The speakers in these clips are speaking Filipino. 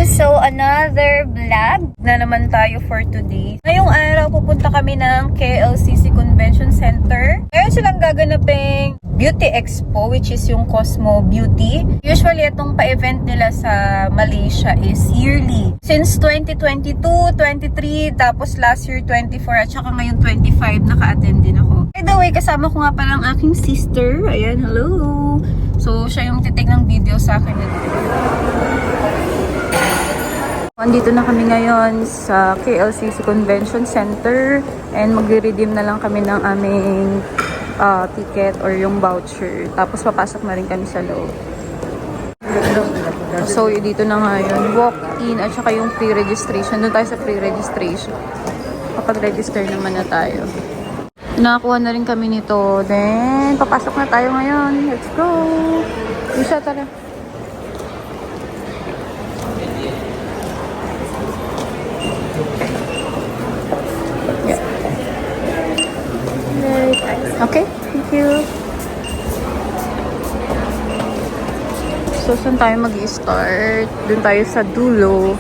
So, another vlog na naman tayo for today. Ngayong araw, pupunta kami ng KLCC Convention Center. Ngayon silang gaganaping Beauty Expo, which is yung Cosmo Beauty. Usually, itong pa-event nila sa Malaysia is yearly. Since 2022, 23, tapos last year 24, at saka ngayon 25, naka-attend din ako. By the way, kasama ko nga pala ang aking sister. Ayan, hello! So, siya yung titig ng video sa akin. Andito na kami ngayon sa KLCC Convention Center and magre-redeem na lang kami ng aming ticket or yung voucher. Tapos papasok na rin kami sa loob. So, dito na nga yun. Walk-in at saka yung pre-registration. Doon tayo sa pre-registration. Kapag-register naman na tayo. Nakakuha na rin kami nito. Then, papasok na tayo ngayon. Let's go! Isa, tara. Okay, thank you. So, saan tayo mag-i-start? Doon tayo sa dulo.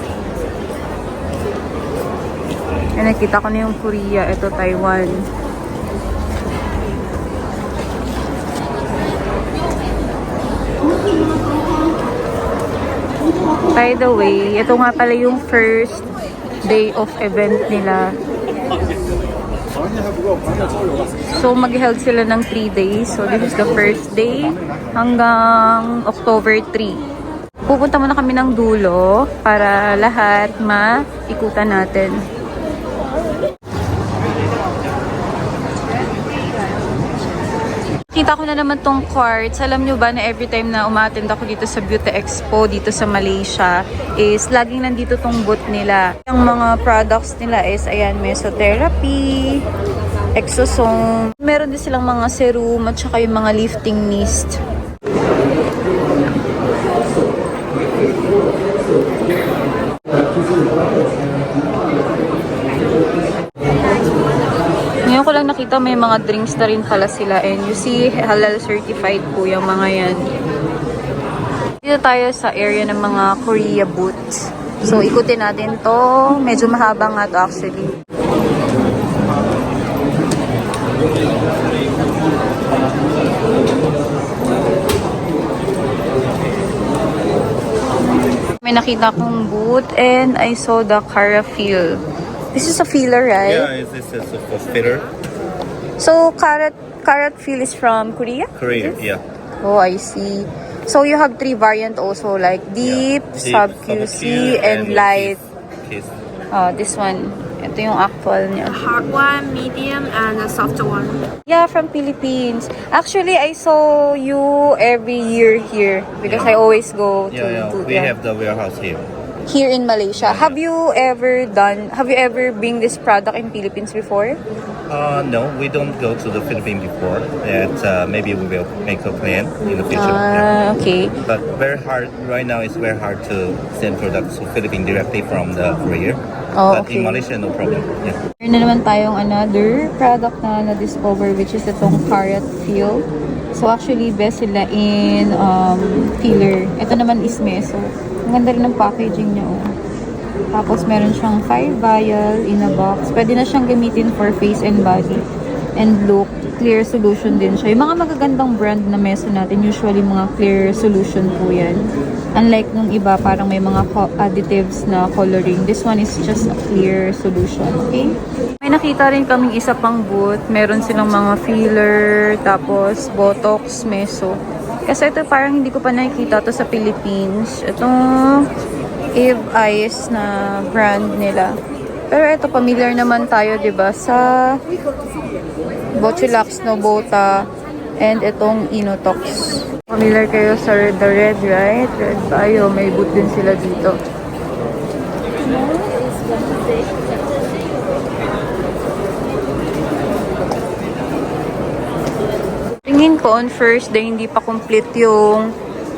And nakita ko na yung Korea. Ito, Taiwan. By the way, ito nga pala yung first day of event nila. So, mag-held sila ng 3 days. So, this is the first day hanggang October 3. Pupunta muna kami ng dulo para lahat maikutan natin. Kita ko na naman tong cards. Alam nyo ba na every time na umattend ako dito sa Beauty Expo, dito sa Malaysia, is laging nandito tong booth nila. Yung mga products nila is, ayan, mesotherapy, exosome. Meron din silang mga serum at saka yung mga lifting mist. Ngayon ko lang nakita may mga drinks na rin pala sila, and you see halal certified po yung mga yan. Dito tayo sa area ng mga Korea booths. So ikutin natin to. Medyo mahaba nga to actually. May nakita kong booth and I saw the Carafil. This is a filler, right? Yeah, this is a filler. So, Carafil is from Korea? Korea, yeah. Oh, I see. So, you have 3 variant also, like deep, Yeah. sub-QC, and light. Kiss. This one. Ito yung actual niya. Hard one, medium, and a soft one. Yeah, from Philippines. Actually, I saw you every year here because I always go to We have the warehouse here. here in Malaysia. Have you ever bring this product in Philippines before? No, we don't go to the Philippines before. Maybe we will make a plan in the future. Okay. But very hard right now. It's very hard to send products to Philippines directly from the Korea. Oh, But in okay. Malaysia, no problem. Yeah. Meron na naman tayong another product na na-discover, which is itong Carrot Feel. So actually, best sila in filler. Ito naman is meso. Ang ganda rin ng packaging niya. Oh. Tapos meron siyang 5 vial in a box. Pwede na siyang gamitin for face and body. And look, clear solution din siya. Yung mga magagandang brand na meso natin, usually mga clear solution po yan. Unlike nung iba, parang may mga additives na coloring. This one is just a clear solution. Okay? May nakita rin kaming isa pang booth. Meron silang mga filler, tapos botox, meso. Kasi ito parang hindi ko pa nakikita to sa Philippines. Itong Eve Eyes na brand nila. Pero ito, familiar naman tayo, diba? Sa Bochulax Nobota and itong Inotox. Familiar kayo sa The Red, right? Red Bio. May booth din sila dito. Tingin ko on first day hindi pa complete yung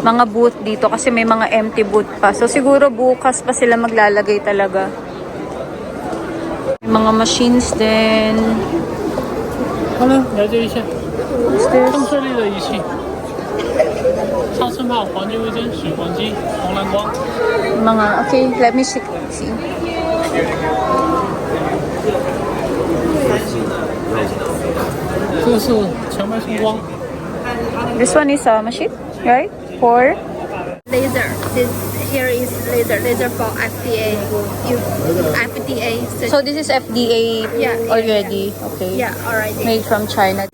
mga booth dito kasi may mga empty booth pa. So siguro bukas pa sila maglalagay talaga. May mga machines din. 好了，来这一下， What's this? 动射力的仪器。上身炮、黄金卫生、水黄金、红蓝光。 Mga, okay, let me see. "这个是荞麦松光， This one is a machine, right? For Laser. This here is laser for FDA. FDA. so this is FDA Yeah, already. Okay. yeah, already. Made from China.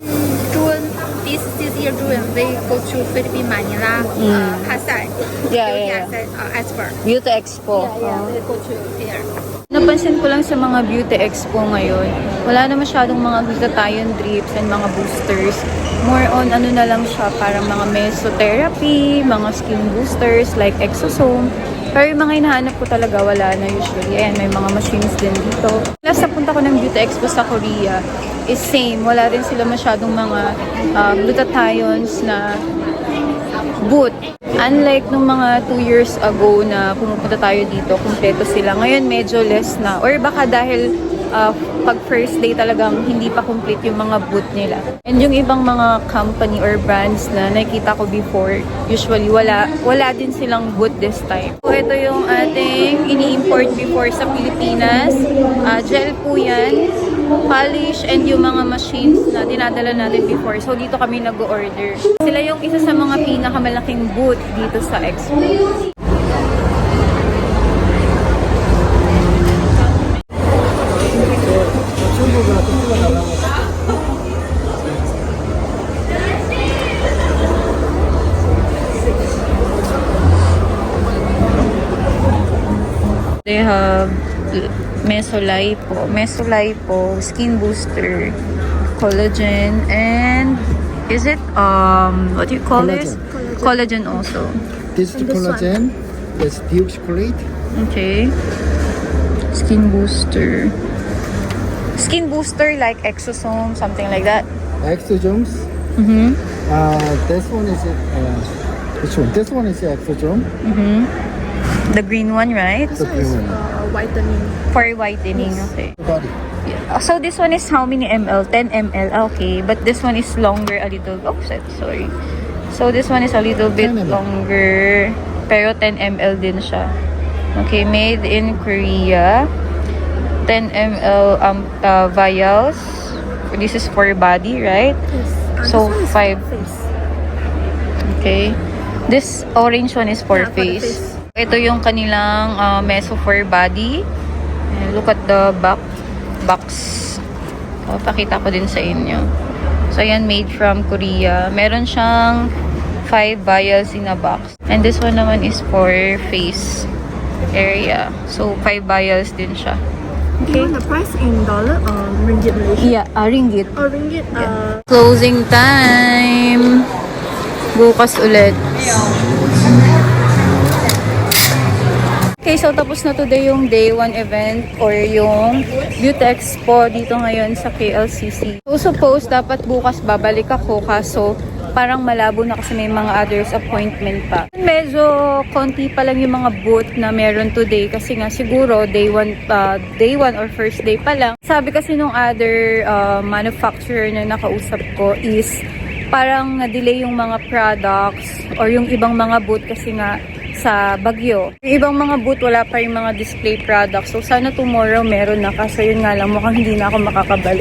June this year June we go to Philippines Manila, Pasay. Yeah. Expert. Beauty Expo. We go to here. Napansin ko lang sa mga beauty expo ngayon, wala na masyadong mga glutathione drips and mga boosters. More on ano na lang siya, parang mga mesotherapy, mga skin boosters like exosome. Pero yung mga hinahanap ko talaga wala na usually. Ayan, may mga machines din dito. Last napunta ko ng beauty expo sa Korea is same. Wala rin sila masyadong mga glutathiones na boot. Unlike nung mga 2 years ago na pumupunta tayo dito, kumpleto sila. Ngayon medyo less na. Or baka dahil pag first day talagang hindi pa complete yung mga boot nila. And yung ibang mga company or brands na nakikita ko before, usually wala din silang boot this time. So ito yung ating ini-import before sa Pilipinas. Gel po yan, polish, and yung mga machines na dinadala natin before. So dito kami nag-order. Sila yung isa sa mga pinakamalaking boot dito sa Expo. They have Mesolipo, skin booster, collagen, and is it what do you call this? Collagen also. This is collagen. It's deoxycholate. Okay. Skin booster. Skin booster like exosome, something like that. Exosomes. Mm-hmm. This one is which one? This one is exosome. Mm-hmm. The green one, right? The green one. Whitening. For whitening, okay. Body. So this one is how many ml? 10 ml, okay. But this one is longer a little. Oh, sorry. So this one is a little bit 10 ml. longer. Pero 10 ml din siya. Okay, made in Korea. 10 ml vials. This is for body, right? So 5. Okay. This orange one is for face. Ito yung kanilang meso for body. And look at the box. Pakita ko din sa inyo. So, yan made from Korea. Meron siyang 5 vials in a box. And this one naman is for face area. So, 5 vials din siya. Okay. The price in dollar or ringgit Malaysia? Yeah, ringgit. Oh, ringgit. Closing time. Bukas ulit. Okay, so tapos na today yung day 1 event or yung Beauty Expo dito ngayon sa KLCC. So suppose dapat bukas babalik ako kaso parang malabo na kasi may mga others appointment pa. Medyo konti pa lang yung mga booth na meron today kasi nga siguro day 1 or first day pa lang. Sabi kasi nung other manufacturer na nakausap ko is parang na-delay yung mga products or yung ibang mga booth kasi nga sa Baguio. Yung ibang mga booth wala pa yung mga display products. So sana tomorrow meron na kasi yun nga lang mukhang hindi na ako makakabalik.